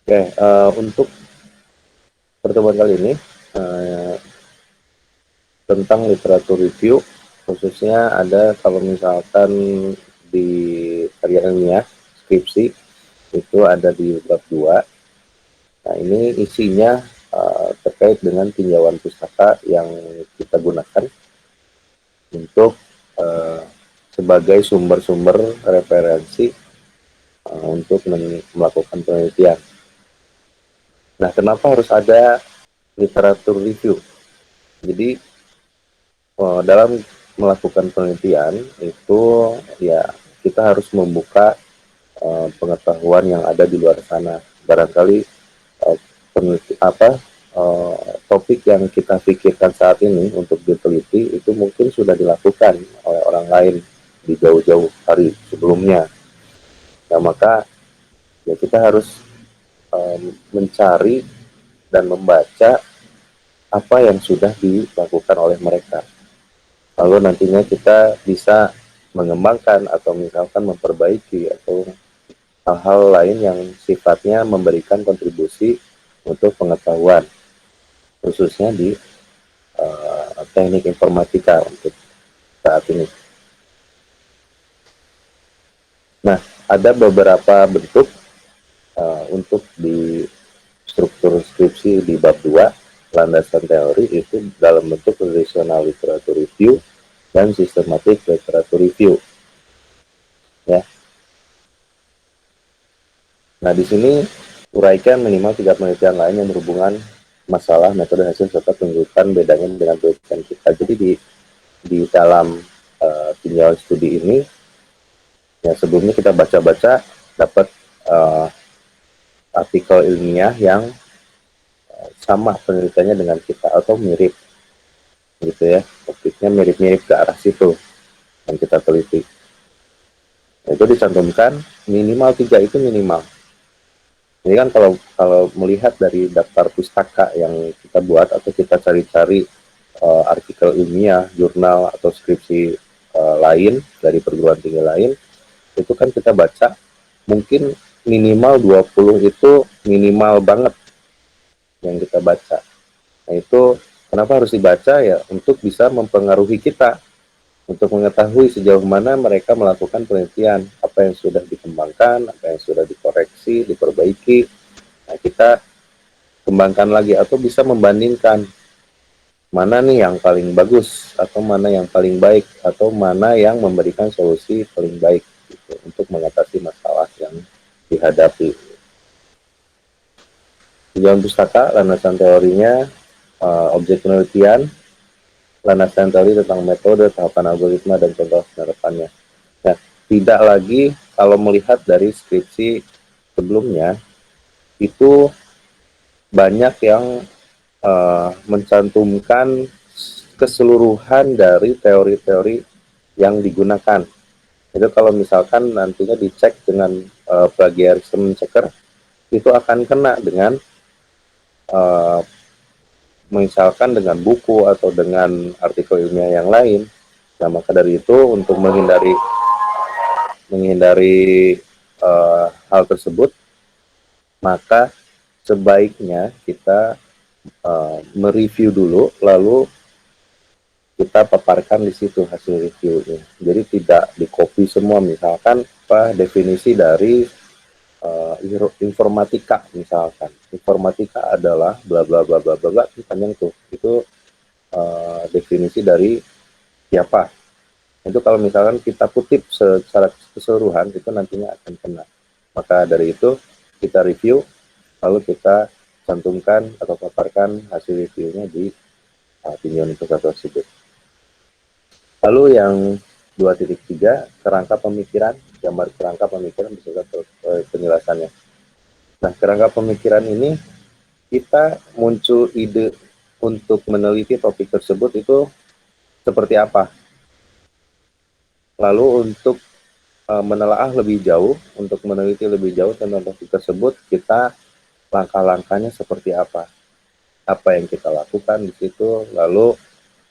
Oke, untuk pertemuan kali ini uh, tentang literatur review, khususnya ada kalau misalkan di karya ilmiah skripsi itu ada di bab 2. Nah, ini isinya terkait dengan tinjauan pustaka yang kita gunakan untuk uh, sebagai sumber-sumber referensi untuk melakukan penelitian. Nah, kenapa harus ada literatur review? Jadi dalam melakukan penelitian itu ya kita harus membuka pengetahuan yang ada di luar sana. Barangkali topik yang kita pikirkan saat ini untuk diteliti itu mungkin sudah dilakukan oleh orang lain di jauh-jauh hari sebelumnya. Nah, maka ya kita harus mencari dan membaca apa yang sudah dilakukan oleh mereka. Lalu nantinya kita bisa mengembangkan atau misalkan memperbaiki atau hal-hal lain yang sifatnya memberikan kontribusi untuk pengetahuan, khususnya di teknik informatika untuk saat ini. Nah, ada beberapa bentuk untuk di struktur skripsi di bab 2, landasan teori, itu dalam bentuk relational literature review dan systematic literature review. Ya. Nah, di sini uraikan minimal 3 penelitian lain yang berhubungan masalah metode hasil serta tunjukkan bedanya dengan penelitian kita. Jadi di dalam tinjauan studi ini, ya sebelumnya kita baca-baca dapat artikel ilmiah yang sama penelitiannya dengan kita atau mirip, gitu ya. Topiknya mirip-mirip ke arah situ yang kita teliti. Nah, itu dicantumkan minimal 3 itu minimal. Ini kan kalau melihat dari daftar pustaka yang kita buat atau kita cari-cari artikel ilmiah, jurnal atau skripsi lain dari perguruan tinggi lain, itu kan kita baca mungkin minimal 20 itu minimal banget yang kita baca. Nah, itu kenapa harus dibaca ya? Untuk bisa mempengaruhi kita, untuk mengetahui sejauh mana mereka melakukan penelitian, apa yang sudah dikembangkan, apa yang sudah dikoreksi, diperbaiki. Nah, kita kembangkan lagi atau bisa membandingkan mana nih yang paling bagus atau mana yang paling baik atau mana yang memberikan solusi paling baik gitu, untuk mengatasi masalah yang dihadapi. Tujuan pustaka, landasan teorinya, objek penelitian, landasan teori tentang metode, tahapan algoritma, dan contoh penerapannya. Nah, tidak lagi kalau melihat dari skripsi sebelumnya, itu banyak yang mencantumkan keseluruhan dari teori-teori yang digunakan. Itu kalau misalkan nantinya dicek dengan plagiarism checker, itu akan kena dengan misalkan dengan buku atau dengan artikel ilmiah yang lain. Nah, maka dari itu untuk menghindari hal tersebut, maka sebaiknya kita mereview dulu, lalu kita paparkan di situ hasil reviewnya. Jadi tidak di copy semua, misalkan definisi dari informatika misalkan. Informatika adalah bla bla bla bla bla, itu panjang tuh. Itu definisi dari siapa. Itu kalau misalkan kita kutip secara keseluruhan, itu nantinya akan kena. Maka dari itu kita review, lalu kita cantumkan atau paparkan hasil reviewnya di tinjauan tersebut. Lalu yang 2.3, kerangka pemikiran, gambar kerangka pemikiran beserta penjelasannya. Nah, kerangka pemikiran ini kita muncul ide untuk meneliti topik tersebut itu seperti apa. Lalu untuk menelaah lebih jauh, untuk meneliti lebih jauh tentang topik tersebut, kita langkah-langkahnya seperti apa yang kita lakukan di situ, lalu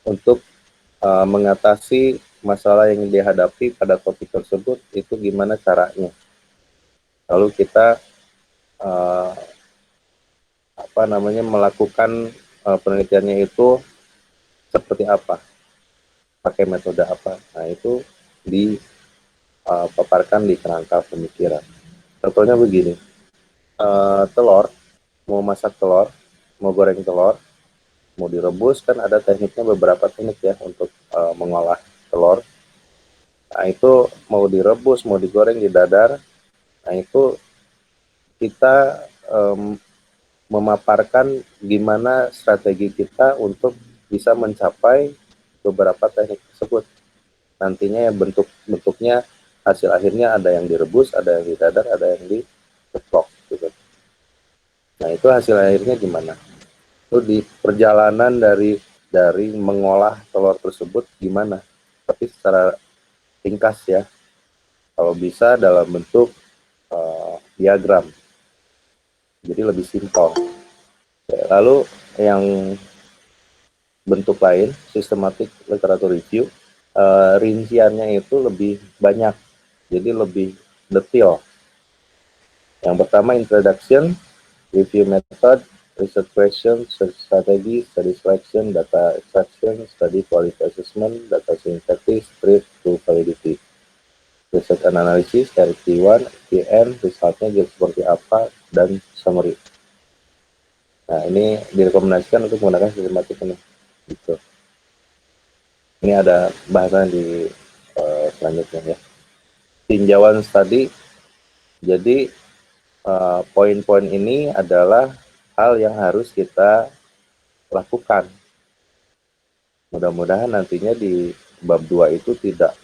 untuk mengatasi masalah yang dihadapi pada topik tersebut itu gimana caranya. Lalu kita melakukan penelitiannya itu seperti apa, pakai metode apa. Nah, itu dipaparkan di kerangka pemikiran. Contohnya begini, telur, mau masak telur, mau goreng telur, mau direbus, kan ada tekniknya, beberapa teknik ya untuk mengolah telur. Nah, itu mau direbus, mau digoreng, didadar. Nah, itu kita memaparkan gimana strategi kita untuk bisa mencapai beberapa teknik tersebut. Nantinya ya bentuknya, hasil akhirnya ada yang direbus, ada yang didadar, ada yang diceplok gitu. Nah, itu hasil akhirnya gimana? Itu di perjalanan dari mengolah telur tersebut gimana? Tapi secara ringkas ya. Kalau bisa dalam bentuk diagram. Jadi lebih simpel. Lalu yang bentuk lain, systematic literature review, rinciannya itu lebih banyak, jadi lebih detail. Yang pertama, introduction, review method, research question, search strategy, study selection, data extraction, study quality assessment, data synthesis, proof to validity, research analysis, RT1, TN, resultnya jadi seperti apa, dan summary. Nah, ini direkomendasikan untuk menggunakan sistematik ini. Gitu. Ini ada bahasan di selanjutnya ya. Tinjauan studi. Jadi poin-poin ini adalah hal yang harus kita lakukan. Mudah-mudahan nantinya di bab 2 itu tidak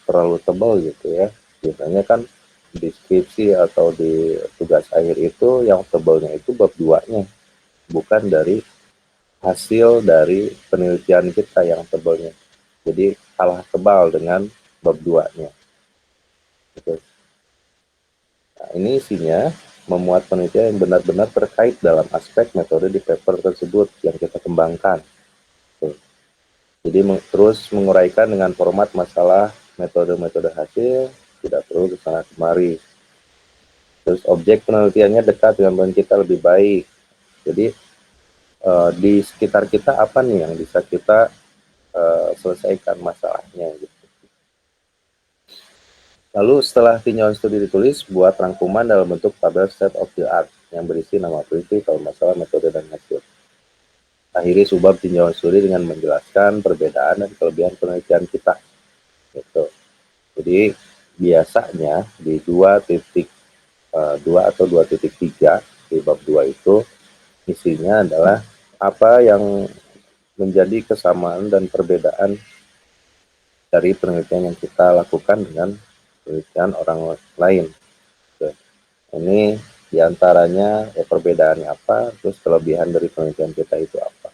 terlalu tebal gitu ya. Biasanya kan deskripsi atau di tugas akhir itu yang tebalnya itu bab 2-nya, bukan dari hasil dari penelitian kita yang tebalnya. Jadi kalah tebal dengan bab 2-nya. Gitu. Nah, ini isinya memuat penelitian yang benar-benar terkait dalam aspek metode di paper tersebut yang kita kembangkan. Tuh. Jadi terus menguraikan dengan format masalah metode-metode hasil, tidak perlu kesana kemari. Terus objek penelitiannya dekat dengan bahan kita lebih baik. Jadi di sekitar kita apa nih yang bisa kita selesaikan masalahnya gitu. Lalu setelah tinjauan studi ditulis, buat rangkuman dalam bentuk tabel state of the art yang berisi nama peneliti, kalau masalah, metode, dan hasil. Akhiri subbab tinjauan studi dengan menjelaskan perbedaan dan kelebihan penelitian kita. Gitu. Jadi biasanya di 2.2 atau 2.3 di bab 2 itu isinya adalah apa yang menjadi kesamaan dan perbedaan dari penelitian yang kita lakukan dengan penelitian orang lain. Ini diantaranya ya perbedaannya apa, terus kelebihan dari penelitian kita itu apa.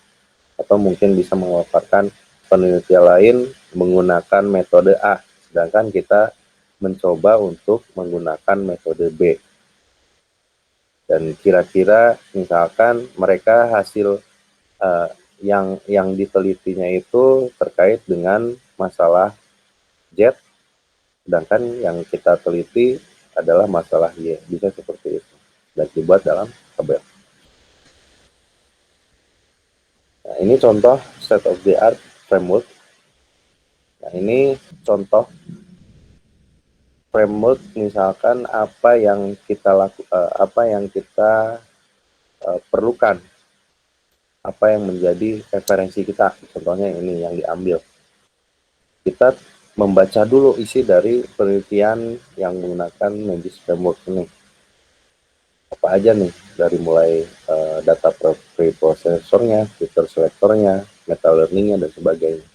Atau mungkin bisa memaparkan penelitian lain menggunakan metode A, sedangkan kita mencoba untuk menggunakan metode B. Dan kira-kira misalkan mereka hasil yang ditelitinya itu terkait dengan masalah Z, sedangkan yang kita teliti adalah masalah Y. Bisa seperti itu. Dan dibuat dalam tabel. Nah, ini contoh state of the art framework. Nah, ini contoh framework, misalkan apa yang kita perlukan, apa yang menjadi referensi kita. Contohnya ini yang diambil. Kita membaca dulu isi dari penelitian yang menggunakan Magis framework ini. Apa aja nih, dari mulai data preprocessornya, filter selectornya, meta learningnya, dan sebagainya.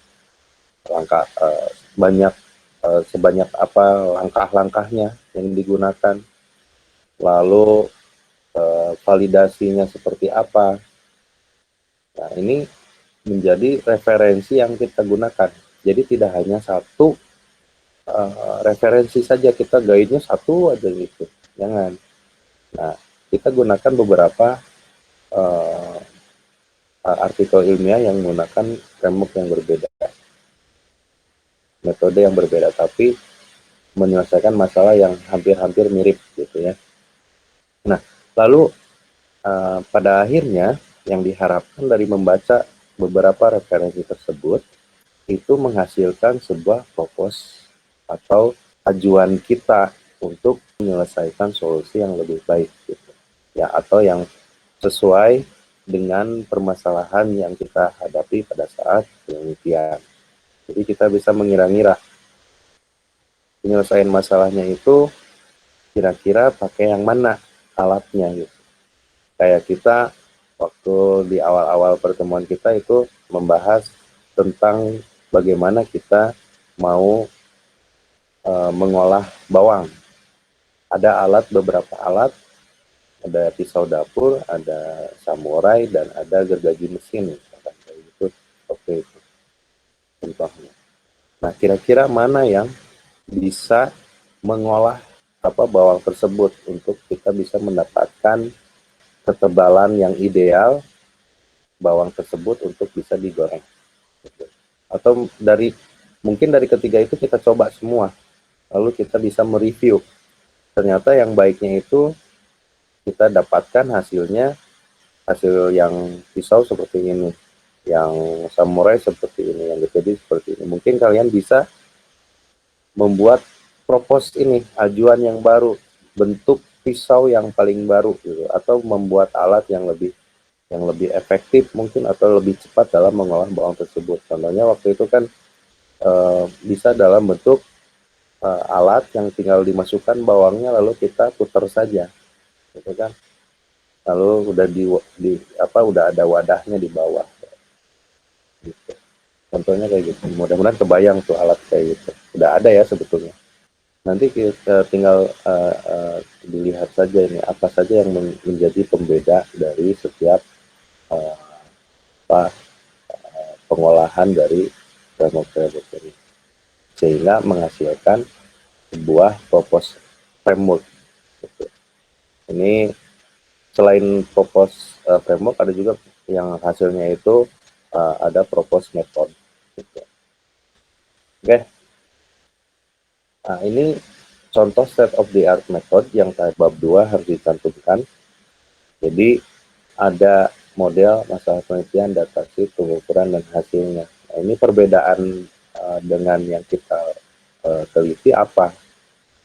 Langkah sebanyak apa langkah-langkahnya yang digunakan, lalu validasinya seperti apa. Nah, ini menjadi referensi yang kita gunakan. Jadi tidak hanya satu referensi saja, kita guide-nya satu aja gitu. Jangan. Nah, kita gunakan beberapa artikel ilmiah yang menggunakan framework yang berbeda, metode yang berbeda, tapi menyelesaikan masalah yang hampir-hampir mirip gitu ya. Nah, lalu pada akhirnya yang diharapkan dari membaca beberapa referensi tersebut itu menghasilkan sebuah propos atau ajuan kita untuk menyelesaikan solusi yang lebih baik gitu. Ya, atau yang sesuai dengan permasalahan yang kita hadapi pada saat penelitian. Jadi kita bisa mengira-ngira penyelesaian masalahnya itu kira-kira pakai yang mana alatnya gitu. Kayak kita waktu di awal-awal pertemuan kita itu membahas tentang bagaimana kita mau mengolah bawang. Ada beberapa alat, ada pisau dapur, ada samurai, dan ada gergaji mesin. Kayak gitu, seperti itu contohnya. Nah, kira-kira mana yang bisa mengolah bawang tersebut untuk kita bisa mendapatkan ketebalan yang ideal bawang tersebut untuk bisa digoreng. Atau mungkin dari ketiga itu kita coba semua, lalu kita bisa mereview. Ternyata yang baiknya itu kita dapatkan hasil yang pisau seperti ini, yang samurai seperti ini, yang gede seperti ini. Mungkin kalian bisa membuat propose ini, ajuan yang baru, bentuk pisau yang paling baru gitu, atau membuat alat yang lebih efektif mungkin atau lebih cepat dalam mengolah bawang tersebut. Contohnya waktu itu kan bisa dalam bentuk alat yang tinggal dimasukkan bawangnya lalu kita putar saja, gitu kan. Lalu udah udah ada wadahnya di bawah. Gitu. Contohnya kayak gitu. Mudah-mudahan kebayang tuh alat kayak gitu. Udah ada ya sebetulnya. Nanti kita tinggal dilihat saja ini apa saja yang menjadi pembeda dari setiap pengolahan dari framework ini, sehingga menghasilkan sebuah purpose framework. Gitu. Ini selain purpose framework ada juga yang hasilnya itu ada purpose method. Gitu. Oke. Nah, ini contoh state of the art method yang bab 2 harus dicantumkan. Jadi ada model masalah penelitian, datasheet, pengukuran, dan hasilnya. Nah, ini perbedaan dengan yang kita teliti apa?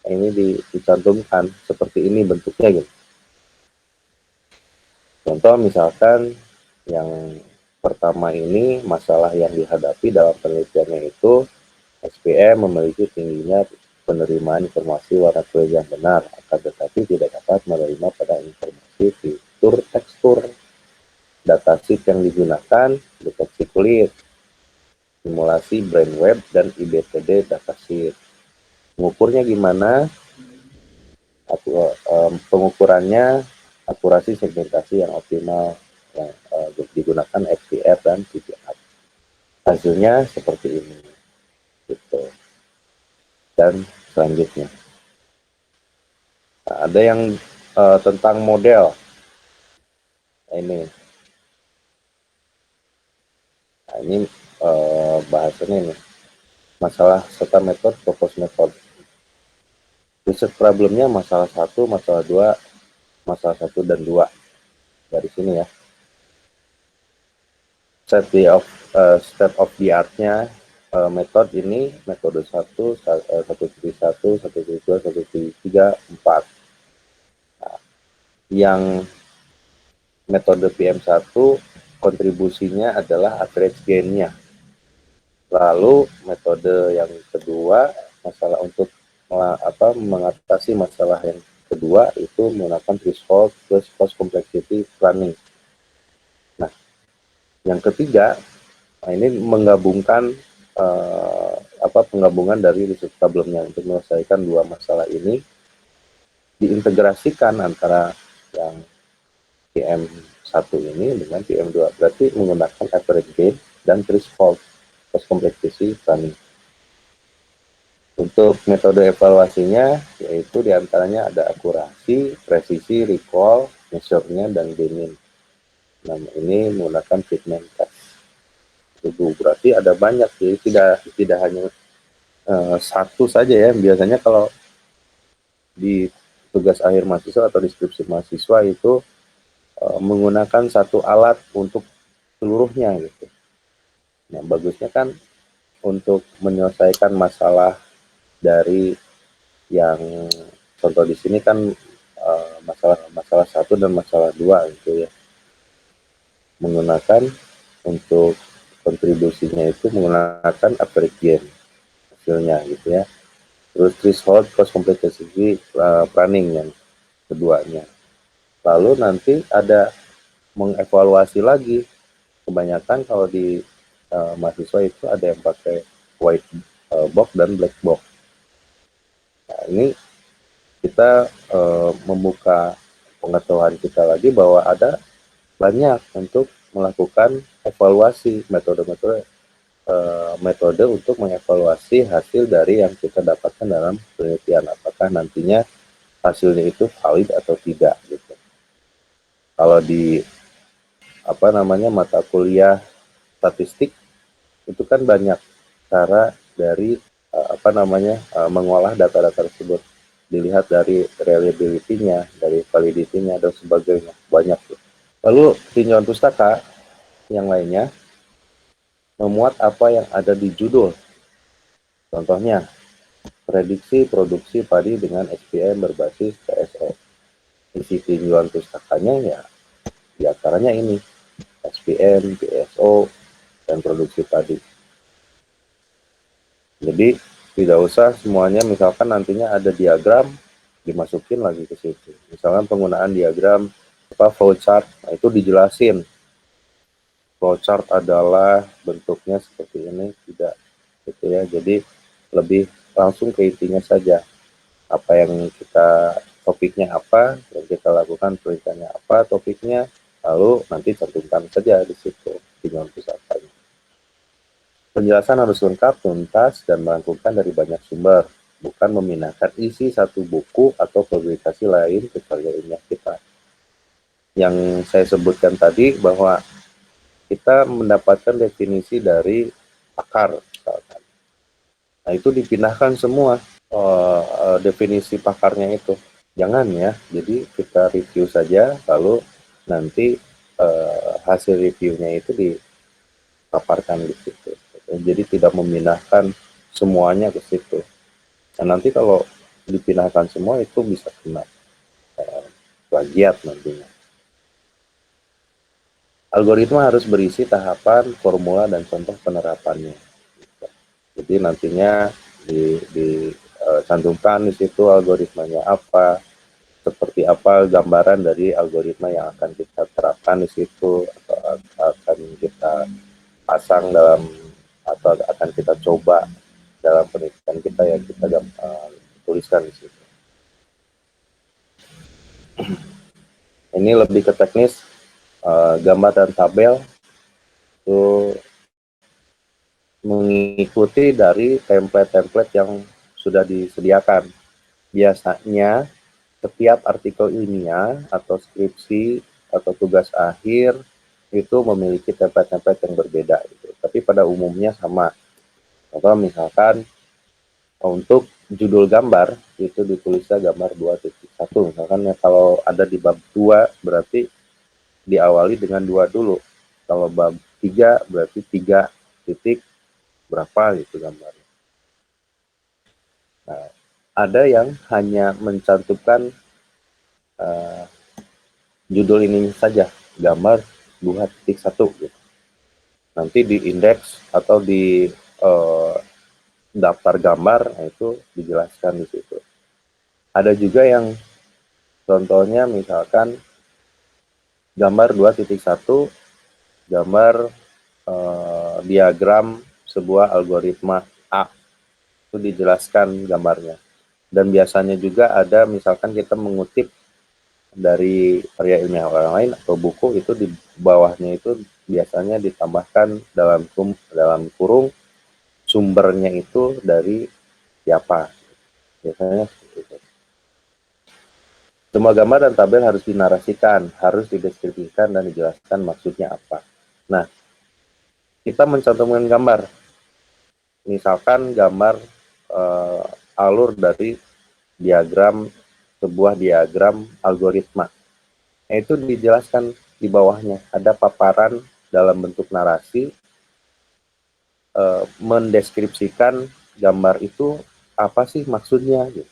Nah, ini dicantumkan seperti ini bentuknya gitu. Contoh misalkan yang pertama ini masalah yang dihadapi dalam penelitiannya itu SPM memiliki tingginya penerimaan informasi warna kulit yang benar, akan tetapi tidak dapat menerima pada informasi fitur tekstur. Datasheet yang digunakan, deteksi kulit, simulasi brainwave, dan IBTD datasheet. Mengukurnya gimana? Pengukurannya akurasi segmentasi yang optimal yang digunakan FPR dan PPR. Hasilnya seperti ini. Gitu. Dan selanjutnya. Nah, ada yang tentang model. Nah, ini. Nah, ini bahasannya ini. Masalah serta metode, propose method. Riset problemnya masalah 1, masalah 2, masalah 1 dan 2. Dari sini ya. State of the art-nya metode ini, metode 1, 1.1, 1.2, 1.3, 4. Nah, yang metode PM1 kontribusinya adalah average gain-nya. Lalu metode yang kedua, masalah untuk mengatasi masalah yang kedua itu menggunakan threshold plus cost complexity planning. Nah, yang ketiga, ini menggabungkan penggabungan dari riset problemnya untuk menyelesaikan dua masalah ini, diintegrasikan antara yang PM1 ini dengan PM2, berarti menggunakan average gain dan threshold cost complexity planning. Untuk metode evaluasinya, yaitu diantaranya ada akurasi, presisi, recall, measure-nya, dan gaining. Nah, ini menggunakan fitment test. Itu berarti ada banyak, jadi tidak hanya satu saja ya. Biasanya kalau di tugas akhir mahasiswa atau deskripsi mahasiswa itu menggunakan satu alat untuk seluruhnya gitu. Nah, bagusnya kan untuk menyelesaikan masalah dari yang contoh di sini kan masalah satu dan masalah dua gitu ya. Menggunakan untuk kontribusinya itu menggunakan average gain hasilnya gitu ya. Terus threshold cost complexity planning yang keduanya. Lalu nanti ada mengevaluasi lagi. Kebanyakan kalau di mahasiswa itu ada yang pakai white box dan black box. Nah, ini kita membuka pengetahuan kita lagi bahwa ada banyak untuk melakukan evaluasi metode untuk mengevaluasi hasil dari yang kita dapatkan dalam penelitian, apakah nantinya hasilnya itu valid atau tidak gitu. Kalau di mata kuliah statistik itu kan banyak cara dari mengolah data-data tersebut, dilihat dari reliability-nya, dari validity-nya dan sebagainya, banyak tuh. Lalu tinjauan pustaka yang lainnya memuat apa yang ada di judul. Contohnya, prediksi produksi padi dengan SPM berbasis TSO. Isi tinjauan pustakanya ya diantaranya ini, SPM, TSO, dan produksi padi. Jadi tidak usah semuanya, misalkan nantinya ada diagram, dimasukin lagi ke situ. Misalkan penggunaan diagram flowchart, nah itu dijelasin. Flowchart adalah bentuknya seperti ini, tidak gitu ya. Jadi lebih langsung ke intinya saja. Apa yang kita topiknya apa, yang kita lakukan perintahnya apa, topiknya, lalu nanti cantumkan saja di situ tinjauan pusakanya. Penjelasan harus lengkap, tuntas, dan merangkumkan dari banyak sumber, bukan memindahkan isi satu buku atau publikasi lain ke karya ilmiah kita. Yang saya sebutkan tadi bahwa kita mendapatkan definisi dari pakar, misalkan. Nah, itu dipindahkan semua definisi pakarnya itu. Jangan ya, jadi kita review saja, lalu nanti hasil reviewnya itu dipaparkan di situ. Jadi tidak memindahkan semuanya ke situ. Nah, nanti kalau dipindahkan semua itu bisa kena plagiat nantinya. Algoritma harus berisi tahapan, formula, dan contoh penerapannya. Jadi nantinya dicantumkan di situ algoritmanya apa, seperti apa gambaran dari algoritma yang akan kita terapkan di situ, atau akan kita pasang dalam, atau akan kita coba dalam penelitian kita yang kita tuliskan di situ. Ini lebih ke teknis, gambar dan tabel itu mengikuti dari template-template yang sudah disediakan. Biasanya setiap artikel ilmiah atau skripsi atau tugas akhir itu memiliki template-template yang berbeda gitu. Tapi pada umumnya sama. Contoh misalkan untuk judul gambar itu ditulisnya gambar 2.1. Misalkan ya, kalau ada di bab 2 berarti diawali dengan 2 dulu. Kalau bab 3 berarti 3 titik berapa gitu gambarnya. Nah, ada yang hanya mencantumkan judul ini saja, gambar 2.1 gitu. Nanti di indeks atau di daftar gambar, nah itu dijelaskan di situ. Ada juga yang contohnya misalkan gambar 2.1, gambar diagram sebuah algoritma A, itu dijelaskan gambarnya. Dan biasanya juga ada misalkan kita mengutip dari karya ilmiah orang lain atau buku, itu di bawahnya itu biasanya ditambahkan dalam kurung sumbernya itu dari siapa, biasanya seperti itu. Semua gambar dan tabel harus dinarasikan, harus dideskripsikan dan dijelaskan maksudnya apa. Nah, kita mencantumkan gambar, misalkan gambar alur dari sebuah diagram algoritma. Itu dijelaskan di bawahnya, ada paparan dalam bentuk narasi mendeskripsikan gambar itu apa sih maksudnya gitu.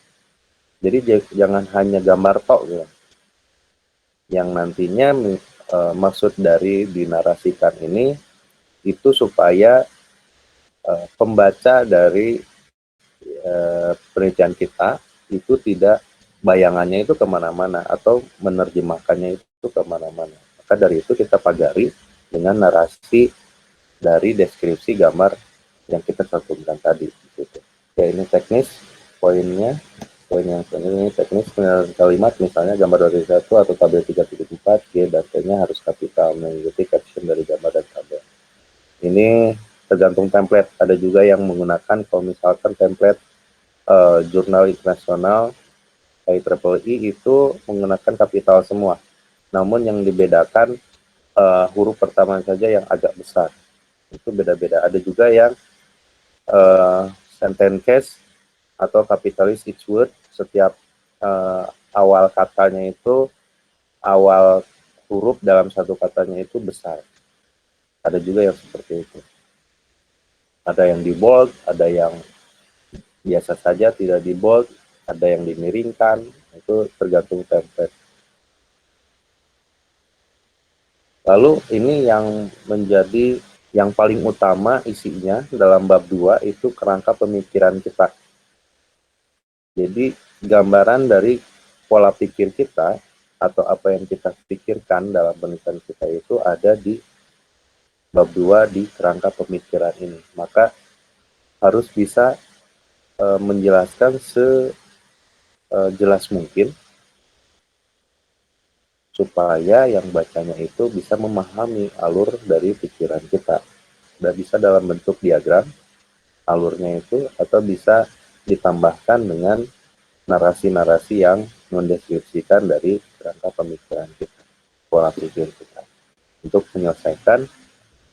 Jadi jangan hanya gambar tok gitu. Yang nantinya maksud dari dinarasikan ini itu supaya pembaca dari penelitian kita itu tidak bayangannya itu kemana-mana atau menerjemahkannya itu kemana-mana. Maka dari itu kita pagari dengan narasi dari deskripsi gambar yang kita cantumkan tadi. Gitu. Ya ini teknis poinnya. Poin yang ini teknis penilaian kalimat, misalnya gambar dari 1 atau tabel 3.4, G dan T-nya harus kapital mengikuti caption dari gambar dan tabel. Ini tergantung template. Ada juga yang menggunakan, kalau misalkan template jurnal internasional IEEE itu menggunakan kapital semua. Namun yang dibedakan huruf pertama saja yang agak besar. Itu beda-beda. Ada juga yang sentence case atau kapitalis each word, setiap awal katanya itu, awal huruf dalam satu katanya itu besar. Ada juga yang seperti itu. Ada yang di bold, ada yang biasa saja tidak di bold, ada yang dimiringkan, itu tergantung template. Lalu ini yang menjadi yang paling utama isinya dalam bab 2 itu kerangka pemikiran kita. Jadi gambaran dari pola pikir kita atau apa yang kita pikirkan dalam penelitian kita itu ada di bab 2 di kerangka pemikiran ini. Maka harus bisa menjelaskan sejelas mungkin supaya yang bacanya itu bisa memahami alur dari pikiran kita. Dan bisa dalam bentuk diagram alurnya itu, atau bisa ditambahkan dengan narasi-narasi yang mendeskripsikan dari kerangka pemikiran kita, pola pikir kita, untuk menyelesaikan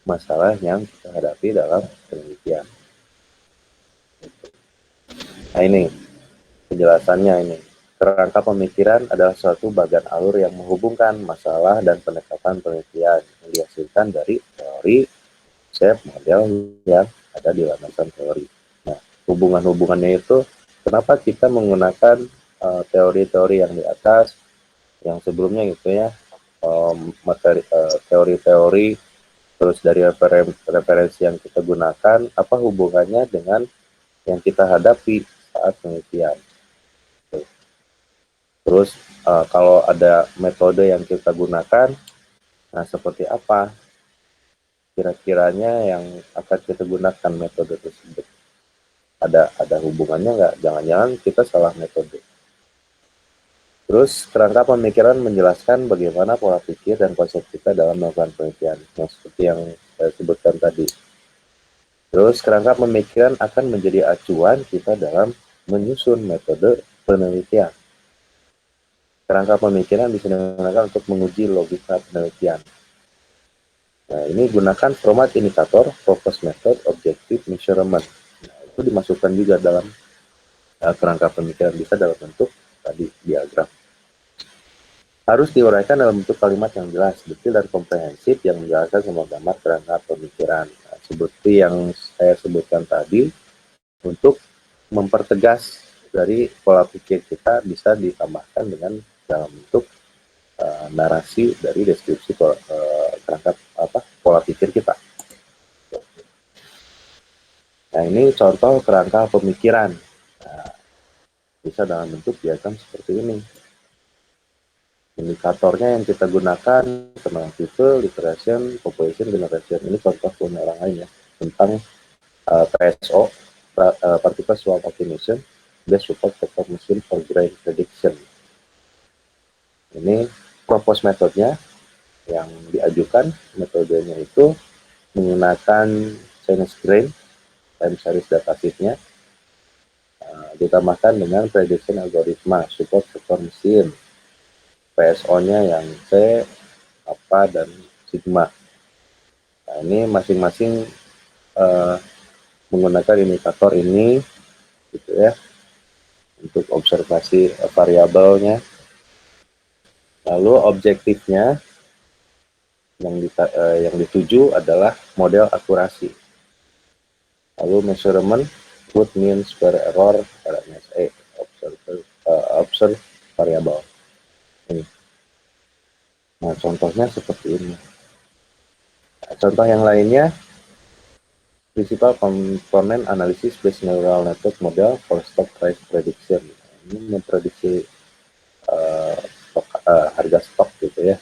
masalah yang kita hadapi dalam penelitian. Nah ini penjelasannya ini. Kerangka pemikiran adalah suatu bagan alur yang menghubungkan masalah dan pendekatan penelitian yang dihasilkan dari teori, konsep, model yang ada di landasan teori. Nah, hubungan-hubungannya itu kenapa kita menggunakan teori-teori yang di atas, yang sebelumnya gitu ya, teori-teori, terus dari referensi yang kita gunakan, apa hubungannya dengan yang kita hadapi saat penelitian. Terus kalau ada metode yang kita gunakan, nah seperti apa kira-kiranya yang akan kita gunakan metode tersebut. Ada hubungannya nggak? Jangan-jangan kita salah metode. Terus kerangka pemikiran menjelaskan bagaimana pola pikir dan konsep kita dalam melakukan penelitian, yang seperti yang saya sebutkan tadi. Terus kerangka pemikiran akan menjadi acuan kita dalam menyusun metode penelitian. Kerangka pemikiran bisa digunakan untuk menguji logika penelitian. Nah, ini gunakan format indikator, focus method, objective measurement. Nah, itu dimasukkan juga dalam kerangka pemikiran, bisa dalam bentuk tadi diagram. Harus diuraikan dalam bentuk kalimat yang jelas, detail dan komprehensif yang menjelaskan semua gambar kerangka pemikiran. Nah, seperti yang saya sebutkan tadi, untuk mempertegas dari pola pikir kita bisa ditambahkan dengan dalam bentuk narasi dari deskripsi kerangka pola pikir kita. Nah, ini contoh kerangka pemikiran. Nah, bisa dalam bentuk diagram seperti ini. Indikatornya yang kita gunakan tentang people, iteration, population, generation. Ini contoh orang lain ya, tentang PSO, particle swap optimization, best support vector machine for grain prediction. Ini propose metodenya yang diajukan, metodenya itu menggunakan Chinese grain, time series datasheetnya, ditambahkan dengan prediction algoritma, support vector mesin, PSO-nya yang C, apa, dan sigma. Nah, ini masing-masing menggunakan indikator ini, gitu ya, untuk observasi variabelnya. Lalu objektifnya yang dituju adalah model akurasi. Lalu measurement good means per error RMSE observe variable. Ini. Nah, contohnya seperti ini. Nah, contoh yang lainnya, principal component analysis based neural network model for stock price prediction. Ini memprediksi harga stok gitu ya.